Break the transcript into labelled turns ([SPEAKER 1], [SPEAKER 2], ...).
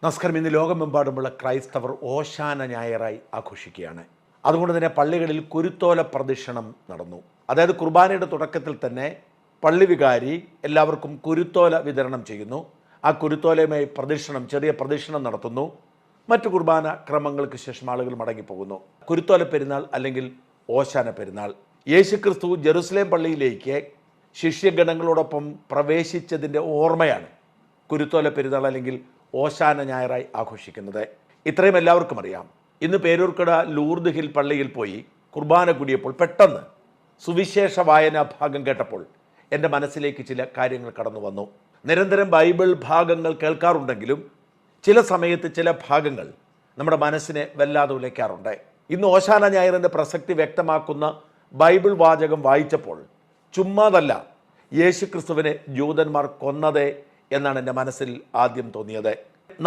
[SPEAKER 1] നമസ്കാരം. ഇന്ന് ലോകമെമ്പാടുമുള്ള ക്രൈസ്തവർ ഓശാന ഞായറായി ആഘോഷിക്കുകയാണ്. അതുകൊണ്ട് തന്നെ പള്ളികളിൽ കുരുത്തോല പ്രദക്ഷിണം നടന്നു. അതായത് കുർബാനയുടെ തുടക്കത്തിൽ തന്നെ പള്ളി വികാരി എല്ലാവർക്കും കുരുത്തോല വിതരണം ചെയ്യുന്നു. ആ കുരുത്തോലയുമായി ചെറിയ പ്രദക്ഷിണം നടത്തുന്നു. മറ്റു കുർബാന ക്രമങ്ങൾക്ക് ശേഷം ആളുകൾ മടങ്ങിപ്പോകുന്നു. കുരുത്തോല പെരുന്നാൾ അല്ലെങ്കിൽ ഓശാന പെരുന്നാൾ. യേശുക്രിസ്തു ജെറുസലേം പള്ളിയിലേക്ക് ശിഷ്യഗണങ്ങളോടൊപ്പം പ്രവേശിച്ചതിൻ്റെ ഓർമ്മയാണ് കുരുത്തോല പെരുന്നാൾ അല്ലെങ്കിൽ ഓശാന ഞായറായി ആഘോഷിക്കുന്നത്. ഇത്രയും എല്ലാവർക്കും അറിയാം. ഇന്ന് പേരൂർക്കട ലൂർദ് ഹിൽ പള്ളിയിൽ പോയി കുർബാന കൂടിയപ്പോൾ പെട്ടെന്ന് സുവിശേഷ വായനാ ഭാഗം കേട്ടപ്പോൾ എൻ്റെ മനസ്സിലേക്ക് ചില കാര്യങ്ങൾ കടന്നു വന്നു. നിരന്തരം ബൈബിൾ ഭാഗങ്ങൾ കേൾക്കാറുണ്ടെങ്കിലും ചില സമയത്ത് ചില ഭാഗങ്ങൾ നമ്മുടെ മനസ്സിനെ വല്ലാതെ ഉലയ്ക്കാറുണ്ട്. ഇന്ന് ഓശാന ഞായറിൻ്റെ പ്രസക്തി വ്യക്തമാക്കുന്ന ബൈബിൾ വാചകം വായിച്ചപ്പോൾ ചുമ്മാതല്ല യേശുക്രിസ്തുവിനെ ജൂതന്മാർ കൊന്നത് എന്നാണ് എൻ്റെ മനസ്സിൽ ആദ്യം തോന്നിയത്.